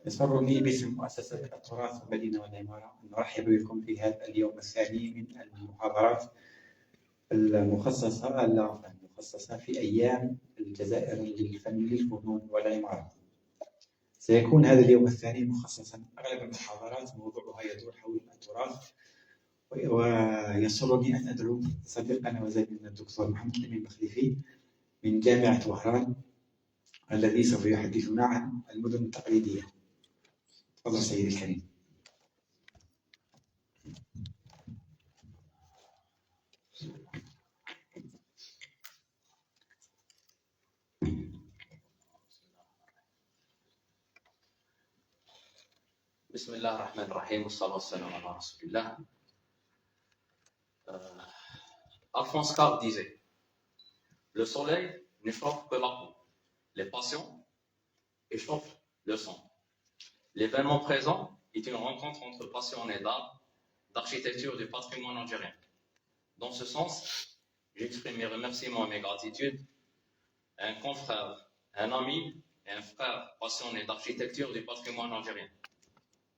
يسرني باسم مؤسسة التراث والمدينة والعمارة أن أرحب بكم في هذا اليوم الثاني من المحاضرات المخصصة في أيام الجزائر للفنون والعمارة. سيكون هذا اليوم الثاني مخصصا، أغلب المحاضرات موضوعها يدور حول التراث، ويسرني أن أدعو صديقنا وزميلنا الدكتور محمد الأمين مخلفي من جامعة وهران الذي سوف يحدثنا عن المدن التقليدية. تفضل سيدي الكريم. بسم الله الرحمن الرحيم والصلاة والسلام على رسول الله. Alphonse Karr disait: le soleil ne chauffe que la peau, les passions échauffent le sang. L'événement présent est une rencontre entre passionnés d'art, d'architecture et du patrimoine algérien. Dans ce sens, j'exprime mes remerciements et mes gratitudes à un confrère, un ami et un frère passionné d'architecture et du patrimoine algérien.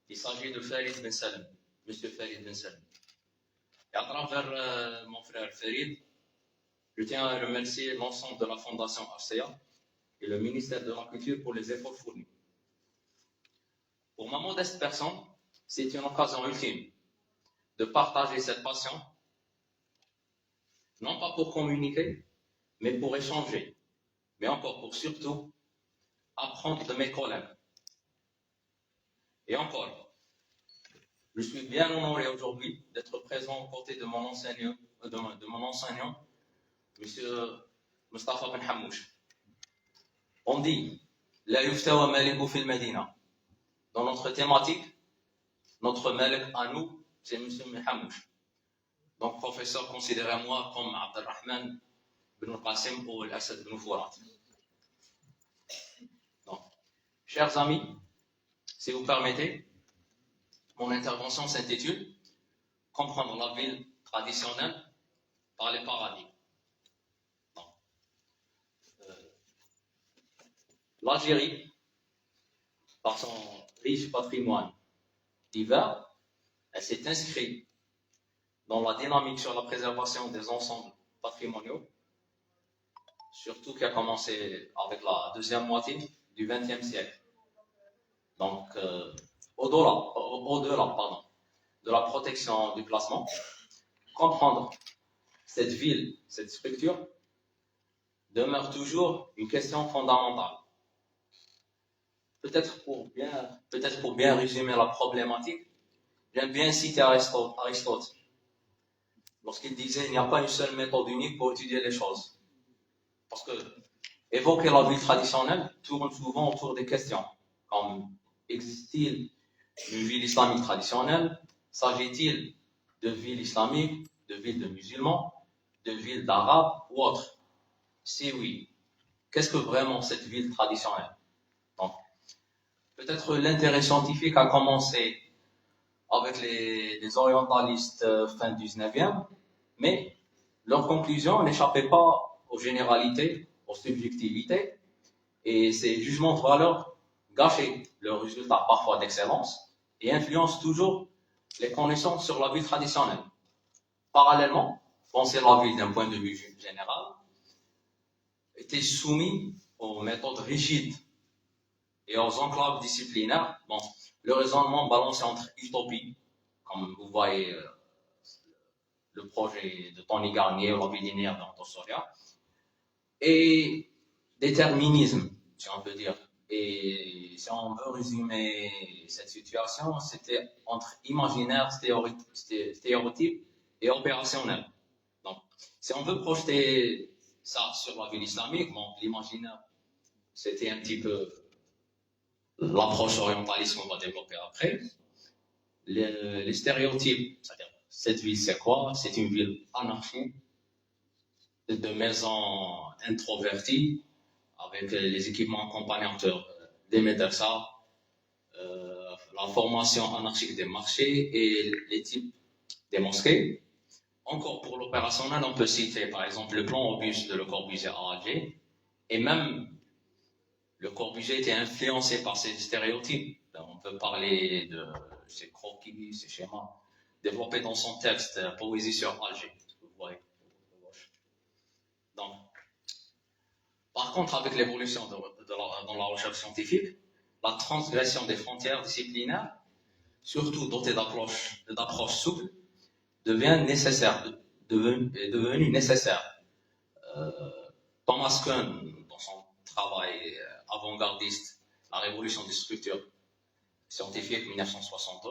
Il s'agit de Farid Ben Salim, Monsieur Farid Ben Salim. Et à travers mon frère Farid, je tiens à remercier l'ensemble de la Fondation RCA et le ministère de la Culture pour les efforts fournis. Pour ma modeste personne, c'est une occasion ultime de partager cette passion, non pas pour communiquer, mais pour échanger, mais encore pour surtout apprendre de mes collègues. Et encore, je suis bien honoré aujourd'hui d'être présent aux côtés de mon enseignant, M. Mustafa Ben Hamouch. On dit La yuftawa maliku fil Medina. Dans notre thématique, notre malik à nous, c'est M. Ben Hamouch. Donc, professeur, considérez-moi comme Abdelrahman Ben Qasim ou Al-Assad Ben Fourat. Donc, chers amis, si vous permettez, mon intervention s'intitule Comprendre la ville traditionnelle par les paradigmes. L'Algérie, par son riche patrimoine divers, elle s'est inscrite dans la dynamique sur la préservation des ensembles patrimoniaux, surtout qui a commencé avec la deuxième moitié du XXe siècle. Donc, au-delà de la protection du placement, comprendre cette ville, cette structure, demeure toujours une question fondamentale. Peut-être pour bien résumer la problématique, j'aime bien citer Aristote, lorsqu'il disait il n'y a pas une seule méthode unique pour étudier les choses. Parce que évoquer la ville traditionnelle tourne souvent autour des questions, comme existe-t-il une ville islamique traditionnelle? S'agit-il de villes islamiques, de villes de musulmans, de villes d'arabes ou autres? Si oui, qu'est-ce que vraiment cette ville traditionnelle? Donc, peut-être l'intérêt scientifique a commencé avec les orientalistes fin du 19e, mais leur conclusion n'échappait pas aux généralités, aux subjectivités, et ces jugements de valeur gâchaient leurs résultats parfois d'excellence et influencent toujours les connaissances sur la ville traditionnelle. Parallèlement, penser la ville d'un point de vue général était soumis aux méthodes rigides et aux enclaves disciplinaires. Bon, le raisonnement balancé entre utopie, comme vous voyez le projet de Tony Garnier ou la ville linéaire d'Anton Soria, et déterminisme, si on peut dire. Et si on veut résumer cette situation, c'était entre imaginaire, stéréotype et opérationnel. Donc, si on veut projeter ça sur la ville islamique, bon, l'imaginaire, c'était un petit peu l'approche orientaliste qu'on va développer après. Les stéréotypes, c'est-à-dire, cette ville c'est quoi? C'est une ville anarchique, de maisons introverties, avec les équipements accompagnateurs des médersa, la formation anarchique des marchés et les types des mosquées. Encore pour l'opérationnel, on peut citer par exemple le plan Auguste de Le Corbusier à Alger et même Le Corbusier était influencé par ces stéréotypes. On peut parler de ces croquis, ces schémas, développés dans son texte Poésie sur Alger. Vous voyez. Donc, par contre, avec l'évolution dans la recherche scientifique, la transgression des frontières disciplinaires, surtout dotée d'approches souples, est devenue nécessaire. Thomas Kuhn, dans son travail avant-gardiste, La révolution des structures scientifiques 1962,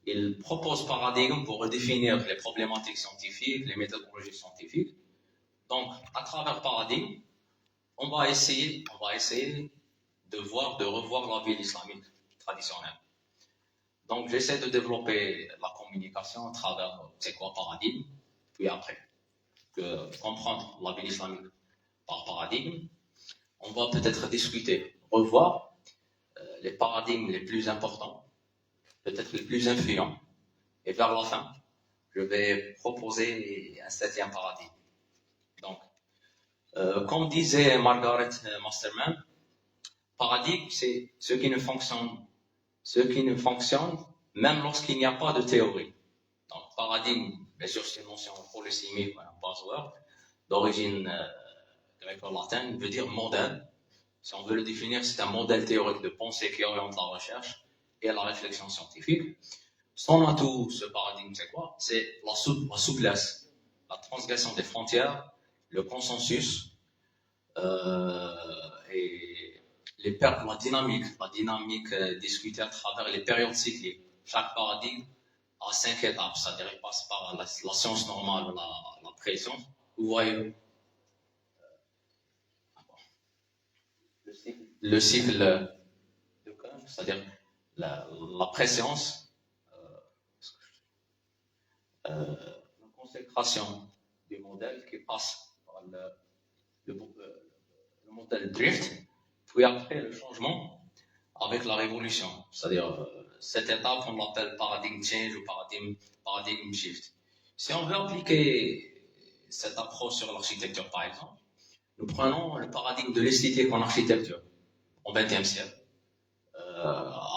il propose paradigme pour redéfinir les problématiques scientifiques, les méthodologies scientifiques. Donc, à travers paradigme, on va essayer de revoir la vie islamique traditionnelle. Donc, j'essaie de développer la communication à travers c'est quoi paradigme, puis après, comprendre la vie islamique par paradigme. On va peut-être discuter, revoir les paradigmes les plus importants, peut-être les plus influents, et vers la fin, je vais proposer un 7e paradigme. Donc, comme disait Margaret Masterman, paradigme, c'est ce qui ne fonctionne même lorsqu'il n'y a pas de théorie. Donc, paradigme, bien sûr, c'est une notion polysémique, un buzzword, d'origine gréco-latine, veut dire modèle. Si on veut le définir, c'est un modèle théorique de pensée qui oriente la recherche et la réflexion scientifique. Son atout, ce paradigme, c'est quoi? C'est la souplesse, la transgression des frontières, le consensus et la dynamique discutée à travers les périodes cycliques. Chaque paradigme a 5 étapes, c'est-à-dire il passe par la science normale, la préscience. Vous voyez le cycle de Kuhn, c'est-à-dire la préscience, la consécration du modèle qui passe par le modèle drift, puis après le changement avec la révolution. C'est-à-dire cette étape, on l'appelle paradigm change ou paradigm shift. Si on veut appliquer cette approche sur l'architecture, par exemple, nous prenons le paradigme de l'esthétique en architecture au XXe siècle,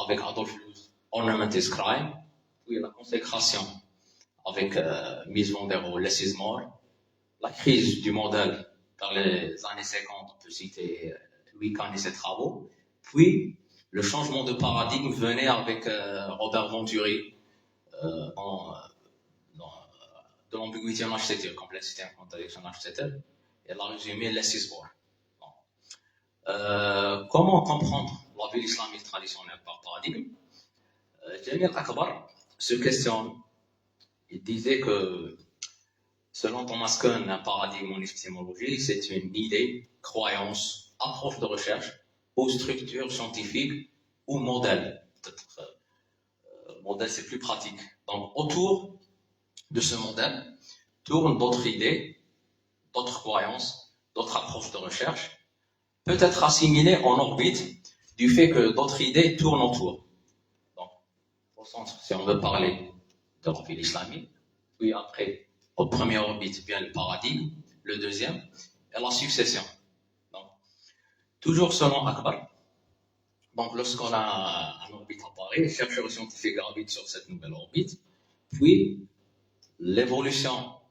avec Adolf Loos, Ornament is Crime, puis la consécration avec Mies van der Rohe, Less is More, la crise du modèle vers les années 50, on peut citer Louis Kahn et ses travaux, puis le changement de paradigme venait avec Robert Venturi de l'ambiguïté en architecture, complexité en contradiction en architecture, et elle a résumé Less is More. Comment comprendre la vie islamique traditionnelle par paradigme? Jamil Akbar se questionne. Il disait que, selon Thomas Kuhn, un paradigme en épistémologie, c'est une idée, croyance, approche de recherche, ou structure scientifique, ou modèle. Peut-être, modèle, c'est plus pratique. Donc, autour de ce modèle, tournent d'autres idées, d'autres croyances, d'autres approches de recherche, peut être assimilées en orbite du fait que d'autres idées tournent autour. Donc, au centre, si on veut parler de la vie islamique, puis après, au premier orbite vient le paradigme, le deuxième, et la succession. Donc, toujours selon Akbar, donc lorsqu'on a un orbite apparaît, les chercheurs scientifiques gravitent sur cette nouvelle orbite, puis l'évolution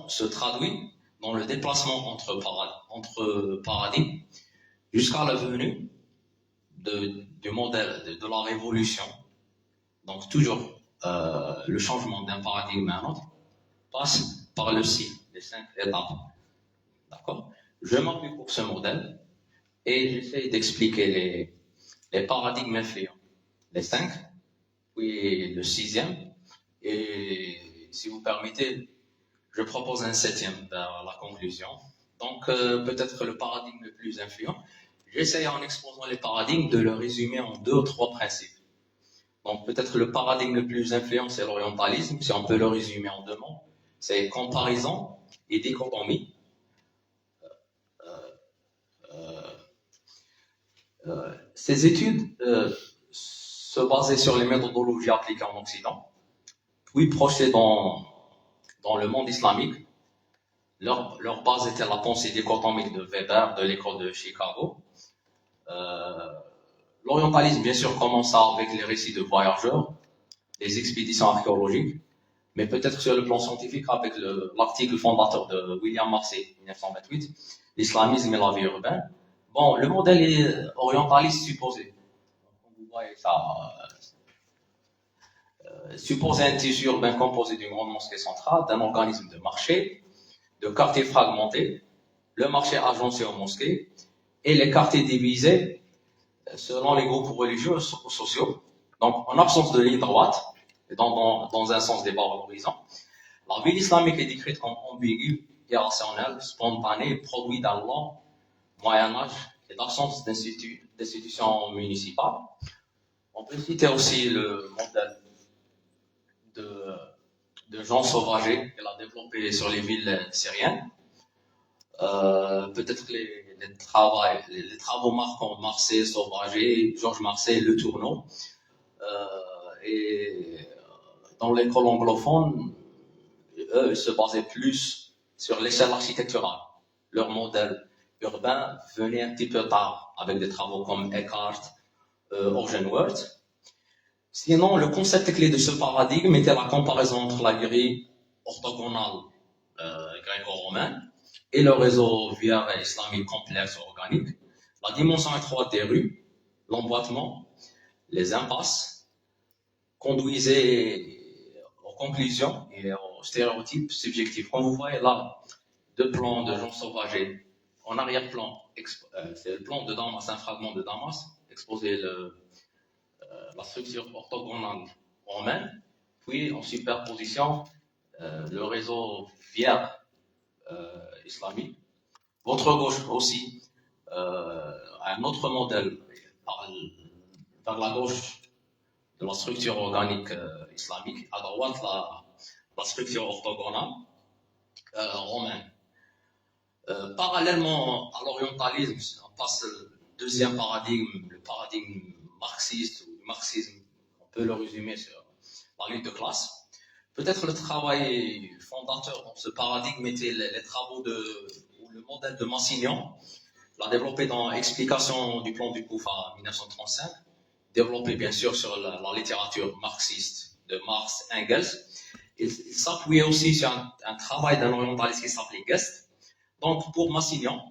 se traduit dans le déplacement entre paradigmes jusqu'à la venue du modèle, de la révolution. Donc toujours le changement d'un paradigme à un autre passe par le cycle, les 5 étapes. D'accord? Je m'appuie pour ce modèle et j'essaie d'expliquer les paradigmes influents. Les 5, puis le 6e, et si vous permettez, je propose un 7e vers la conclusion. Donc peut-être le paradigme le plus influent. J'essaie en exposant les paradigmes de le résumer en 2 ou 3 principes. Donc peut-être le paradigme le plus influent, c'est l'orientalisme, si on peut le résumer en 2 mots. C'est comparaison et dichotomie. Ces études se basaient sur les méthodologies appliquées en Occident, puis projetées dans le monde islamique, Leur base était la pensée dichotomique de Weber, de l'école de Chicago. L'orientalisme, bien sûr, commença avec les récits de voyageurs, les expéditions archéologiques, mais peut-être sur le plan scientifique avec l'article fondateur de William Marcy, 1928, l'islamisme et la vie urbaine. Bon, le modèle est orientaliste supposé. Vous voyez ça. Suppose un tissu urbain composé d'une grande mosquée centrale, d'un organisme de marché, de quartiers fragmentés, le marché agencé aux mosquées, et les quartiers divisés selon les groupes religieux ou sociaux. Donc, en absence de ligne droite, et dans un sens dévalorisant, la ville islamique est décrite comme ambiguë, irrationnelle, spontanée, produit d'un long Moyen-Âge et d'absence d'institutions municipales. On peut citer aussi le modèle de Jean Sauvager qu'il a développé sur les villes syriennes. Peut-être les travaux marquants Marseille, Sauvager, Georges Marseille, Le Tourneau. Et dans l'école anglophone, eux, ils se basaient plus sur l'échelle architecturale. Leur modèle urbain venait un petit peu tard, avec des travaux comme Eckhart, Orgenworth. Sinon, le concept clé de ce paradigme était la comparaison entre la grille orthogonale gréco-romaine et le réseau viaire islamique complexe organique, la dimension étroite des rues, l'emboîtement, les impasses, conduisaient aux conclusions et aux stéréotypes subjectifs. Comme vous voyez là, deux plans de Jean Sauvager. En arrière-plan, c'est le plan de Damas, un fragment de Damas, exposé la structure orthogonale romaine, puis en superposition, le réseau viaire islamique. Votre gauche aussi, un autre modèle vers la gauche de la structure organique islamique, à droite la structure orthogonale romaine. Parallèlement à l'orientalisme, on passe au deuxième paradigme, le paradigme marxiste ou marxisme, on peut le résumer sur la lutte de classe. Peut-être le travail fondateur dans ce paradigme était les travaux ou le modèle de Massignon, l'a développé dans Explication du plan du Koufa en 1935, développé bien sûr sur la littérature marxiste de Marx, Engels. Il s'appuyait aussi sur un travail d'un orientaliste qui s'appelait Guest. Donc pour Massignon,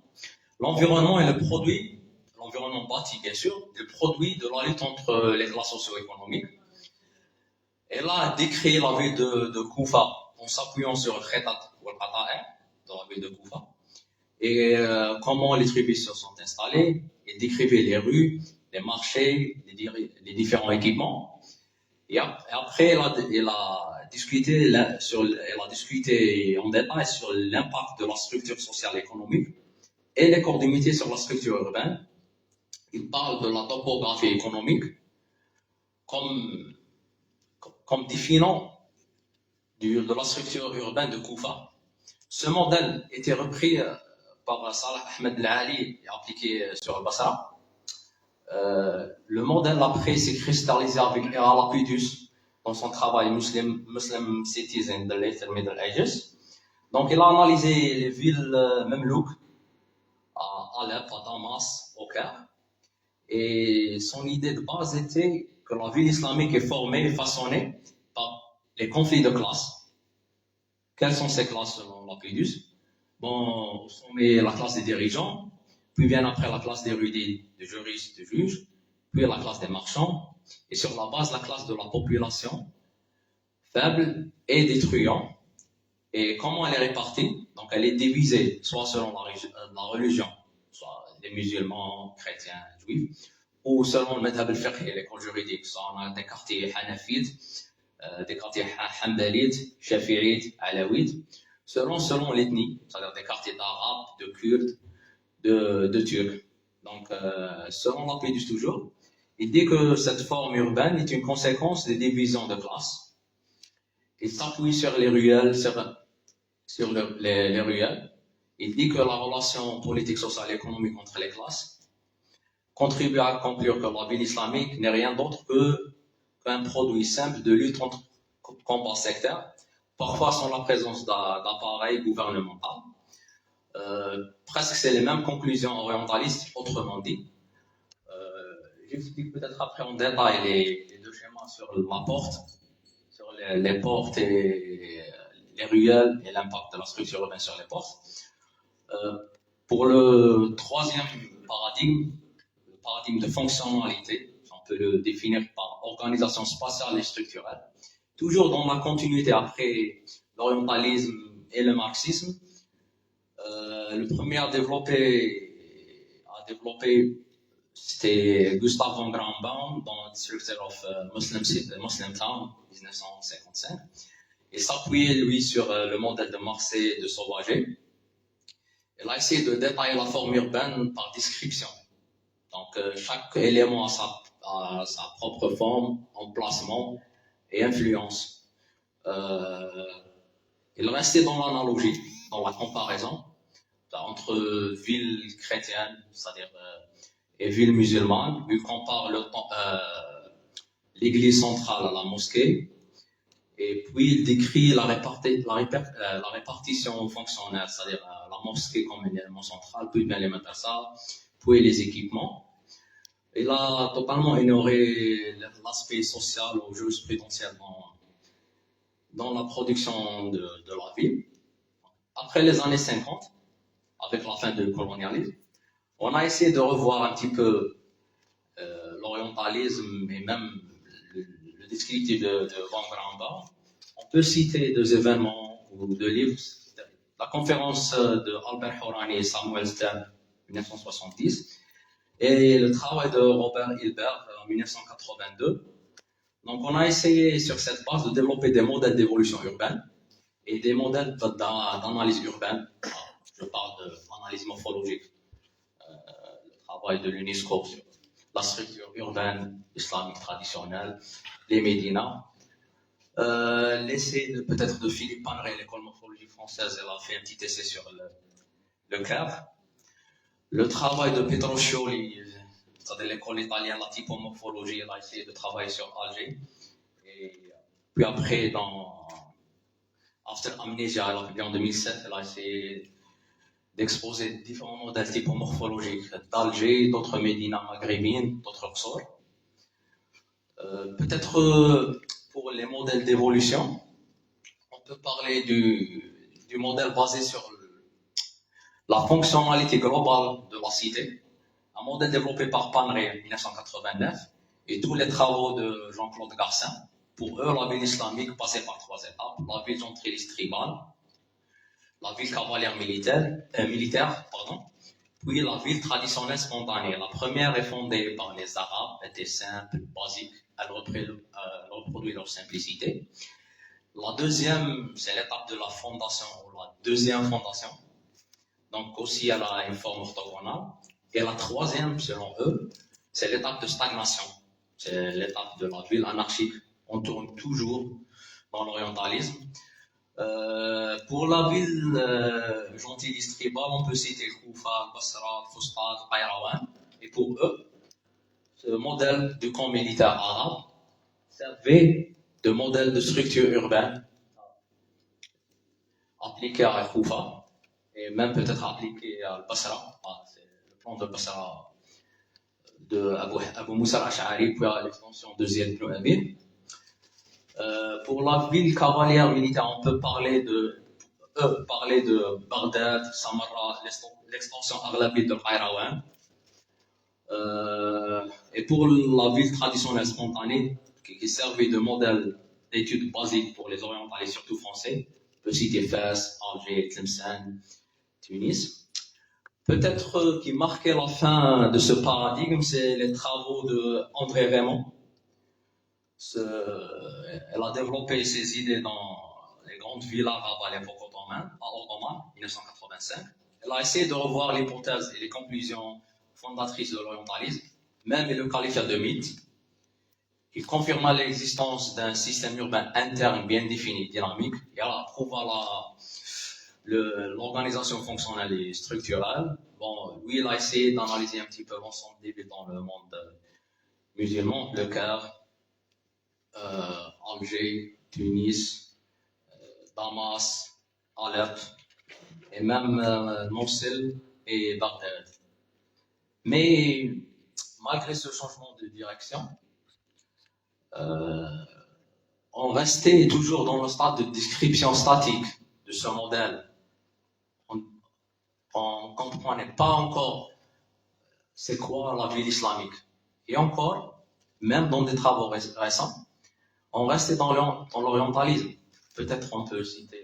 l'environnement est le produit, l'environnement bâti bien sûr, le produit de la lutte entre les classes socio-économiques. Elle a décrit la ville de Koufa en s'appuyant sur le Khetat ou le Qata'in dans la ville de Koufa et comment les tribus se sont installées. Elle décrivait les rues, les marchés, les différents équipements. Et après, elle a discuté en détail sur l'impact de la structure sociale et économique et les coordonnées sur la structure urbaine. Il parle de la topographie économique comme définant de la structure urbaine de Koufa. Ce modèle était repris par Salah Ahmed Al-Ali et appliqué sur le Basra. Le modèle après s'est cristallisé avec Ira Lapidus dans son travail Muslim Cities in the Later Middle Ages. Donc il a analysé les villes Memlouk à Alep, à Damas, au Caire. Et son idée de base était que la ville islamique est formée et façonnée par les conflits de classes. Quelles sont ces classes selon Lapidus? Bon, au sommet, la classe des dirigeants, puis vient après la classe d'érudits, de juristes, de juges, puis la classe des marchands, et sur la base, la classe de la population, faible et détruisant. Et comment elle est répartie? Donc elle est divisée, soit selon la religion, soit des musulmans, chrétiens, juifs, ou selon le madhab al-fiqh et l'école juridique, soit on a des quartiers hanafites, des quartiers hanbalites, shafi'ites, alaouites, selon l'ethnie, c'est-à-dire des quartiers d'arabes, de kurdes, de turcs. Donc, selon Lapidus toujours, il dit que cette forme urbaine est une conséquence des divisions de classe. Il s'appuie sur les ruelles, sur les ruelles. Il dit que la relation politique, sociale et économique entre les classes contribue à conclure que la ville islamique n'est rien d'autre qu'un produit simple de lutte contre combats sectaires, parfois sans la présence d'appareils gouvernementaux. Presque c'est les mêmes conclusions orientalistes, autrement dit. J'explique peut-être après en détail les deux schémas sur la porte, sur les portes et les ruelles et l'impact de la structure urbaine sur les portes. Pour le troisième paradigme, le paradigme de fonctionnalité, on peut le définir par organisation spatiale et structurelle, toujours dans la continuité après l'orientalisme et le marxisme. Le premier à développer c'était Gustav von Grambaum dans The Structure of Muslim Town, 1955. Il s'appuyait, lui, sur le modèle de Marseille de Sauvager. Il a essayé de détailler la forme urbaine par description. Donc, chaque élément a sa propre forme, emplacement et influence. Il restait dans l'analogie, dans la comparaison entre villes chrétiennes, c'est-à-dire et villes musulmanes. Il compare l'église centrale à la mosquée. Et puis, il décrit la répartition fonctionnelle, c'est-à-dire la mosquée comme un élément central, puis bien les madrasas, puis les équipements. Il a totalement ignoré l'aspect social ou jurisprudentiel dans la production de la ville. Après les années 50, avec la fin du colonialisme, on a essayé de revoir un petit peu l'orientalisme et même le descriptif de Von Grambaum. On peut citer deux événements ou deux livres. La conférence de Albert Hourani et Samuel Stern, 1970, et le travail de Robert Hilbert en 1982. Donc, on a essayé sur cette base de développer des modèles d'évolution urbaine et des modèles d'analyse urbaine. Je parle d'analyse morphologique. Le travail de l'UNESCO sur la structure urbaine islamique traditionnelle, les médinas. L'essai peut-être de Philippe Paneret, l'école morphologique française, elle a fait un petit essai sur le Caire. Le travail de Petroscioli, c'est-à-dire l'école italienne, la typomorphologie, elle a essayé de travailler sur Alger. Et puis après, dans After Amnesia, elle a publié en 2007, elle a essayé d'exposer différents modèles typomorphologiques d'Alger, d'autres médinas maghrébines, d'autres Oxford. Peut-être pour les modèles d'évolution, on peut parler du modèle basé sur la fonctionnalité globale de la cité, un modèle développé par Paneret en 1989 et tous les travaux de Jean-Claude Garcin. Pour eux, la ville islamique passait par trois étapes: la ville centraliste tribale, la ville cavalière militaire, puis la ville traditionnelle spontanée. La première est fondée par les Arabes, était simple, basique, elle reproduit leur simplicité. La deuxième, c'est l'étape de la fondation, ou la deuxième fondation. Donc aussi, elle a une forme orthogonale. Et la troisième, selon eux, c'est l'étape de stagnation. C'est l'étape de la ville anarchique. On tourne toujours dans l'orientalisme. Pour la ville gentilliste tribale, on peut citer Koufa, Basra, Fustat, Qayrawan. Et pour eux, ce modèle du camp militaire arabe servait de modèle de structure urbaine appliqué à Koufa et même peut-être appliqué à Basra. C'est le plan de Basra de Abu Moussa al-Ash'ari, puis à l'extension de Ziyad ibn Amir. Pour la ville cavalière militaire, on peut parler de Bagdad, Samarra, l'extension aghlabite de Qayrawan. Et pour la ville traditionnelle spontanée, qui servait de modèle d'études basiques pour les orientalistes, surtout français, on peut citer Fès, Alger, Tlemcen, Tunis. Peut-être qui marquait la fin de ce paradigme, c'est les travaux de André Raymond. Elle a développé ses idées dans les grandes villes arabes à l'époque ottomane, 1985. Elle a essayé de revoir l'hypothèse et les conclusions fondatrices de l'orientalisme, même il le qualifia de mythe. Il confirma l'existence d'un système urbain interne bien défini, dynamique, et elle approuva l'organisation fonctionnelle et structurelle. Bon, lui, il a essayé d'analyser un petit peu l'ensemble des villes dans le monde musulman, le Caire, Alger, Tunis, Damas, Alep et même Mosul et Bagdad. Mais malgré ce changement de direction, on restait toujours dans le stade de description statique de ce modèle. On ne comprenait pas encore c'est quoi la ville islamique. Et encore, même dans des travaux récents, on restait dans l'orientalisme. Peut-être on peut citer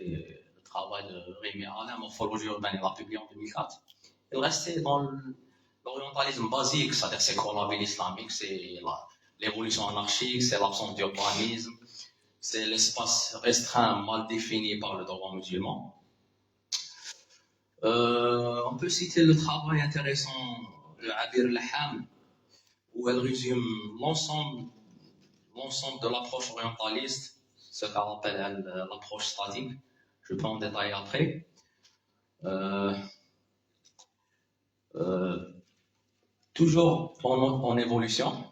le travail de Rémi Alain, Morphologie urbaine, il l'a publié en 2004. Il restait dans l'orientalisme basique, c'est-à-dire c'est quoi la ville islamique, c'est l'évolution anarchique, c'est l'absence d'urbanisme, c'est l'espace restreint mal défini par le droit musulman. On peut citer le travail intéressant de Abir Laham, où elle résume l'ensemble de l'approche orientaliste, ce qu'elle appelle l'approche statique. Je peux en détailler après. Toujours en évolution,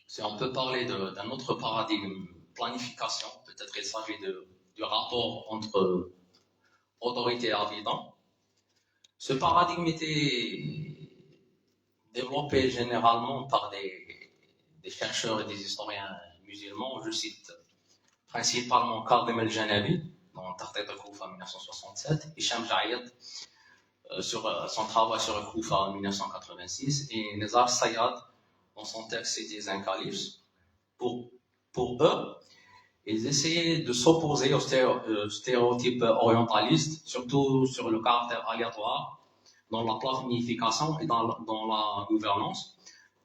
si on peut parler d'un autre paradigme, planification, peut-être il s'agit du rapport entre autorité et habitant. Ce paradigme était développé généralement par des chercheurs et des historiens musulmans. Je cite principalement Kadhim el-Janabi dans Takhtit al-Koufa en 1967, Hicham Jaïd sur son travail sur le Koufa en 1986 et Nizar Sayyad dans son texte C'était un calife. Pour eux, ils essayaient de s'opposer aux stéréotypes orientalistes, surtout sur le caractère aléatoire dans la planification et dans la gouvernance.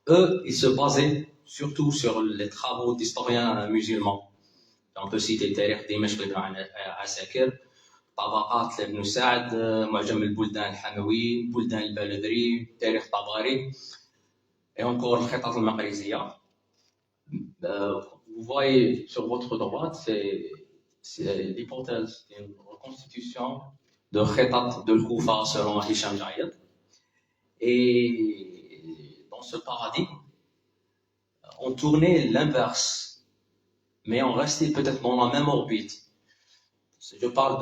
Eux, ils se basaient surtout sur les travaux d'historiens musulmans. On peut citer Tarikh Dimashq ibn Asakir, طبقات لابن سعد, معجم البلدان الحموي, بلدان البلدري, تاريخ طبري, et encore الخطط المقريزية. Vous voyez sur votre droite, c'est l'hypothèse d'une reconstitution de Khatat de Koufa selon Hicham Jaïd. Et dans ce paradigme, on tournait l'inverse, mais on restait peut-être dans la même orbite. Je parle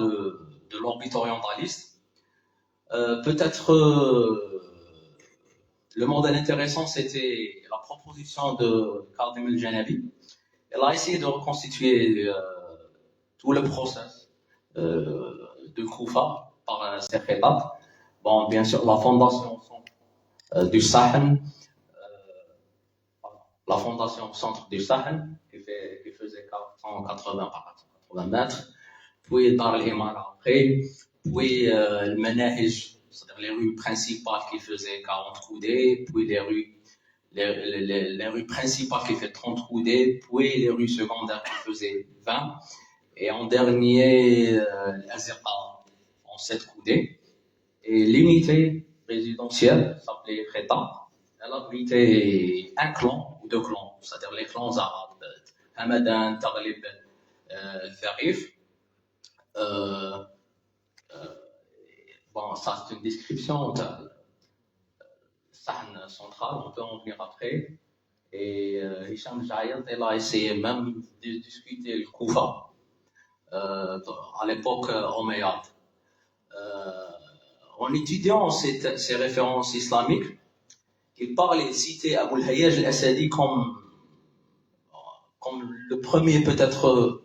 de l'orbite orientaliste. Peut-être le modèle intéressant, c'était la proposition de Kadhim el-Janabi. Elle a essayé de reconstituer tout le process de Koufa par ses khatat. Bon, bien sûr, la fondation du Sahel, la fondation centre du Sahel, qui faisait 480 par 480 mètres, puis Dar el-Imara après, puis le Manahij, c'est-à-dire les rues principales qui faisaient 40 coudées, puis les rues principales qui faisaient 30 coudées, puis les rues secondaires qui faisaient 20, et en dernier, l'Azirqa en 7 coudées. Et l'unité résidentielle s'appelait Kheta. Elle abritait un clan ou deux clans, c'est-à-dire les clans arabes, Hamadan, Taghlib, Tharif. Bon, ça c'est une description de Sahn central, on peut en venir après. Et Hicham Jaïd, elle a essayé même de discuter le Koufa à l'époque omeyyade. En étudiant ces références islamiques, il parle et citait Abul Hayyaj al-Asadi comme le premier peut-être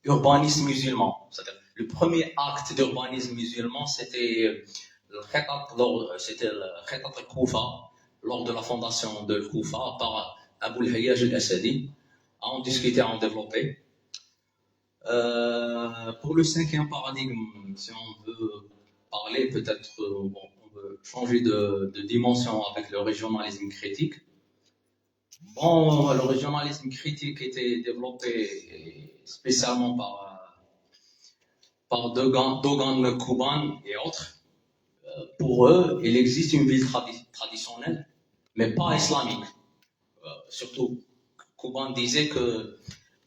urbanisme musulman. C'est-à-dire, le premier acte d'urbanisme musulman, c'était le Khatat al-Koufa lors de la fondation de Koufa par Abul Hayyaj al-Asadi. À en discuter, à en développer. Pour le cinquième paradigme, si on veut parler, peut-être on veut changer de dimension avec le régionalisme critique. Bon, le régionalisme critique était développé spécialement par Dogan Kuban et autres. Pour eux, il existe une ville traditionnelle, mais pas islamique. Surtout, Kuban disait que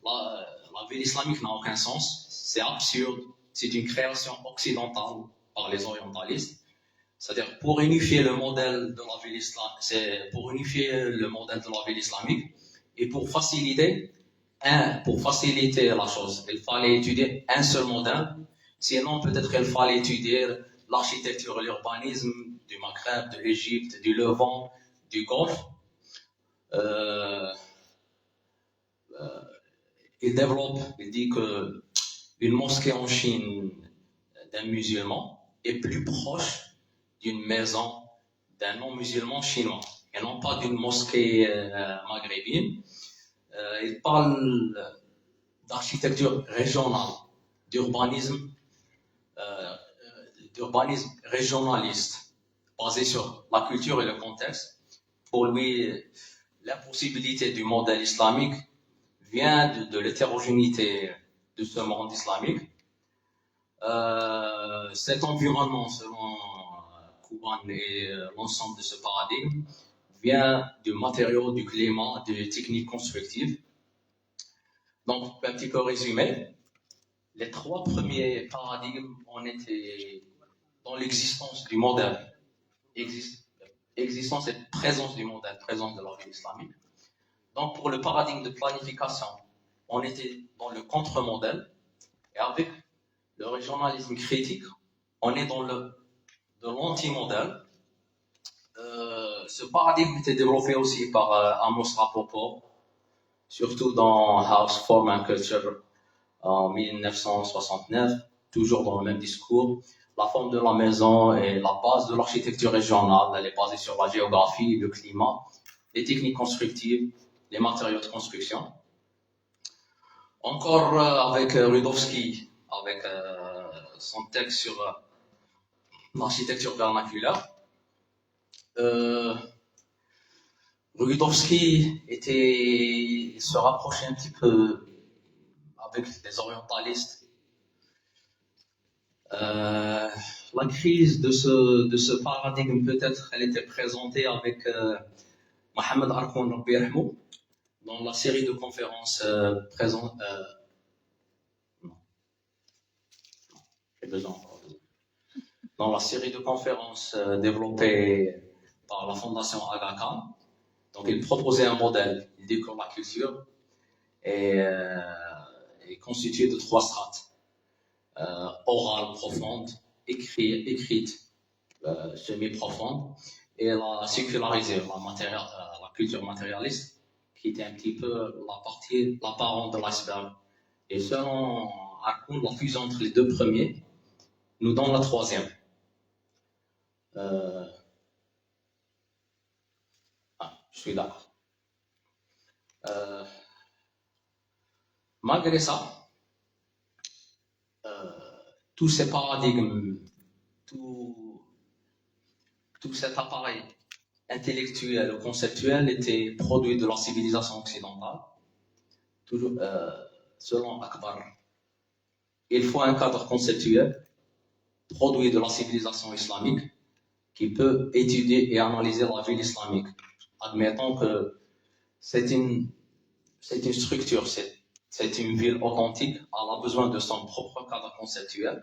la ville islamique n'a aucun sens, c'est absurde, c'est une création occidentale par les orientalistes. C'est-à-dire, pour unifier le modèle de la ville islamique, et pour faciliter la chose, il fallait étudier un seul modèle, sinon peut-être il fallait étudier l'architecture et l'urbanisme du Maghreb, de l'Égypte, du Levant, du Golfe. Il développe, il dit que une mosquée en Chine d'un musulman est plus proche d'une maison d'un non-musulman chinois, et non pas d'une mosquée maghrébine. Il parle d'architecture régionale, d'urbanisme régionaliste, basé sur la culture et le contexte. Pour lui, l'impossibilité du modèle islamique vient de l'hétérogénéité de ce monde islamique. Cet environnement, selon Kuban et l'ensemble de ce paradigme, vient du matériau, du climat, des techniques constructives. Donc, un petit peu résumé, les 3 premiers paradigmes ont été dans l'existence du modèle, existence et présence du modèle, présence de la vie islamique. Donc, pour le paradigme de planification, on était dans le contre-modèle, et avec le régionalisme critique, on est dans de l'anti-modèle. Ce paradigme était développé aussi par Amos Rapoport, surtout dans House Form and Culture en 1969, toujours dans le même discours. La forme de la maison est la base de l'architecture régionale. Elle est basée sur la géographie, le climat, les techniques constructives, les matériaux de construction. Encore avec Rudowski, avec son texte sur l'architecture vernaculaire. Rudowski se rapprochait un petit peu avec les orientalistes. La crise de ce paradigme, peut-être, elle était présentée avec Mohamed Harkoun Rabbi Yarhamou dans la série de conférences dans la série de conférences développées par la Fondation Aga Khan. Donc, il proposait un modèle. Il dit que la culture est constituée de 3 strates. Orale, profonde, écrite, semi-profonde, et la sécularisée, la culture matérialiste, qui était un petit peu l'apparent de l'iceberg. Et selon Harkoun, la fusion entre les 2 premiers nous donne la 3e. Je suis d'accord. Malgré ça, tous ces paradigmes, tout cet appareil intellectuel ou conceptuel était produit de la civilisation occidentale. Toujours, selon Akbar, il faut un cadre conceptuel produit de la civilisation islamique qui peut étudier et analyser la ville islamique. Admettons que c'est une structure, c'est une ville authentique, elle a besoin de son propre cadre conceptuel.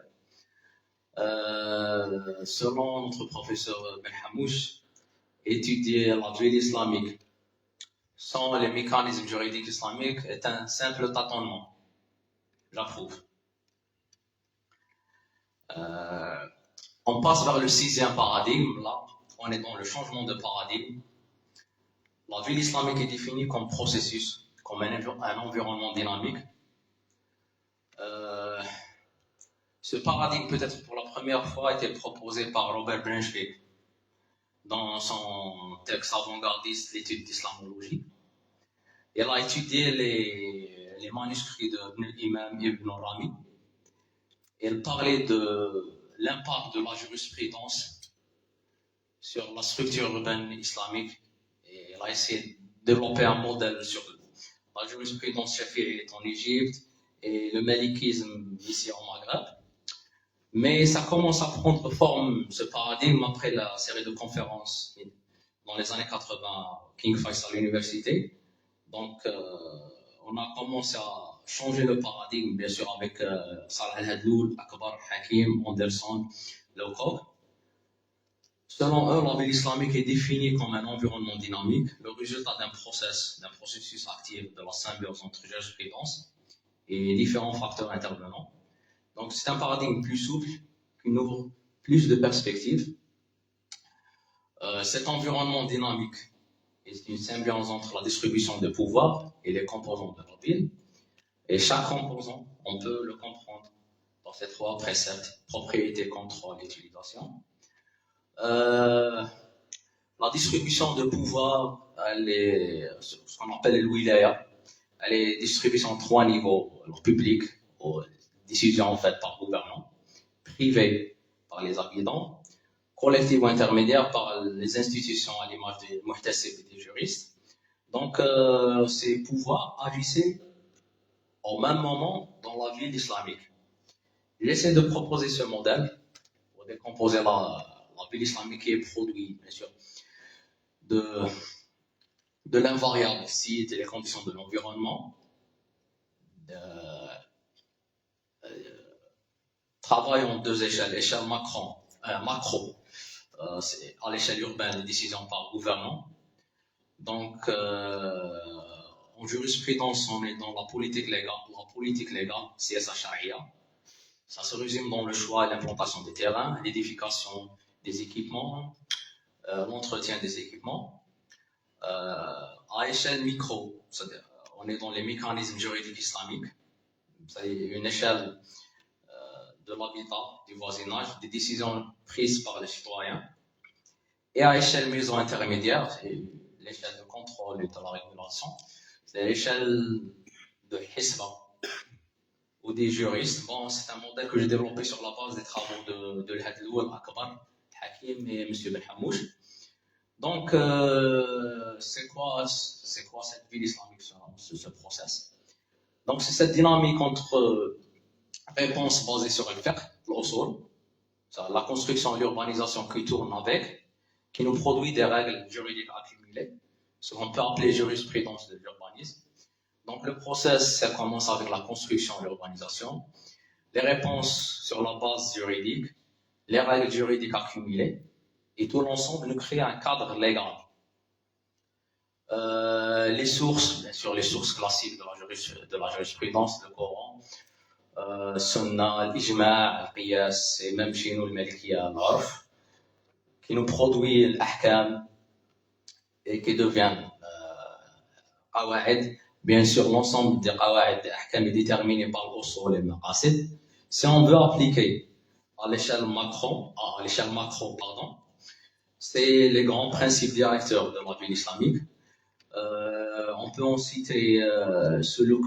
Selon notre professeur Ben Hamouche, étudier la ville islamique sans les mécanismes juridiques islamiques est un simple tâtonnement. J'approuve. On passe vers le 6e paradigme. Là, on est dans le changement de paradigme. La ville islamique est définie comme processus, comme un environnement dynamique. Ce paradigme, peut-être pour la première fois, a été proposé par Robert Braunschweig dans son texte avant-gardiste, l'étude d'islamologie. Il a étudié les manuscrits de l'imam Ibn Rami. Il parlait de l'impact de la jurisprudence sur la structure urbaine islamique. Et il a essayé de développer un modèle sur la jurisprudence shafi'ite en Égypte et le malikisme ici au Maghreb. Mais ça commence à prendre forme, ce paradigme, après la série de conférences dans les années 80, King Faisal University. Donc, on a commencé à changer le paradigme, bien sûr, avec Salah Al-Hadloul, Akbar, Hakim, Anderson, Lecoq. Selon eux, la ville islamique est définie comme un environnement dynamique, le résultat d'un processus actif de la symbiose entre jurisprudence et différents facteurs intervenants. Donc, c'est un paradigme plus souple, qui ouvre plus de perspectives. Cet environnement dynamique est une symbiose entre la distribution de pouvoir et les composants de la ville. Et chaque composant, on peut le comprendre dans ces trois préceptes: propriété, contrôle, utilisation. La distribution de pouvoir, elle est ce qu'on appelle le wilaya. Elle est distribuée en trois niveaux: public, aux décisions faites par le gouvernement; privé, par les habitants; collectif ou intermédiaire, par les institutions à l'image des muhtasib et des juristes. Donc, ces pouvoirs agissaient au même moment dans la ville islamique. J'essaie de proposer ce modèle pour décomposer la ville islamique qui est produit, bien sûr, de l'invariable site et les conditions de l'environnement. Travail en deux échelles: échelle macro, c'est à l'échelle urbaine, les décisions par le gouvernement. Donc, en jurisprudence, on est dans la politique légale. La politique légale, siyasa sharia, ça se résume dans le choix et l'implantation des terrains, l'édification des équipements, l'entretien des équipements. À échelle micro, c'est-à-dire, on est dans les mécanismes juridiques islamiques. C'est une échelle de l'habitat, du voisinage, des décisions prises par les citoyens. Et à échelle maison intermédiaire, c'est l'échelle de contrôle et de la régulation. C'est l'échelle de Hisba ou des juristes. Bon, c'est un modèle que j'ai développé sur la base des travaux de l'Hadlou al-Akbar, Hakim et M. Ben Hamouch. Donc, c'est quoi cette ville islamique, ce process? Donc, c'est cette dynamique entre réponse basée sur le fiqh, l'usul, la construction et l'urbanisation qui tourne avec, qui nous produit des règles juridiques accumulées, ce qu'on peut appeler jurisprudence de l'urbanisme. Donc, le process, ça commence avec la construction et l'urbanisation, les réponses sur la base juridique, les règles juridiques accumulées, et tout l'ensemble nous crée un cadre légal. Les sources, bien sûr, les sources classiques de la jurisprudence, le Coran, Sunna, l'Ijma', al-Qiyas, et même chez nous, le Malikiya, al-Arf, qui nous produit l'Ahkam et qui deviennent Qawa'id. Bien sûr, l'ensemble des Qawa'id, des Ahkam est déterminé par l'usul et le maqasid. Si on veut appliquer à l'échelle macro, c'est les grands principes directeurs de la ville islamique. On peut en citer Suluk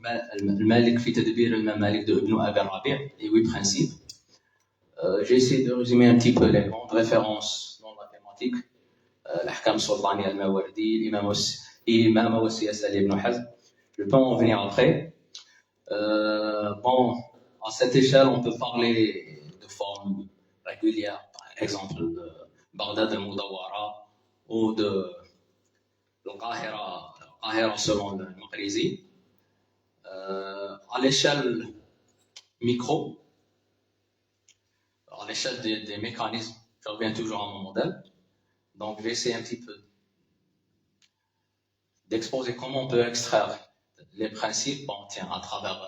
al-Malik fi Tadbir al-Mamalik de Ibn Abi Rabi', les 8 principes. J'ai essayé de résumer un petit peu les grandes références dans la thématique. L'Ahkam Sultani al-Mawardi, l'Imam wa Siyasa d'Ibn Hazm. Je peux en venir après. Bon, à cette échelle, on peut parler de formes régulières, par exemple de Bagdad al-Mudawwara ou de Al-Qahira selon le Maqrizi. À l'échelle micro, à l'échelle des mécanismes, je reviens toujours à mon modèle. Donc, j'essaie un petit peu d'exposer comment on peut extraire les principes à travers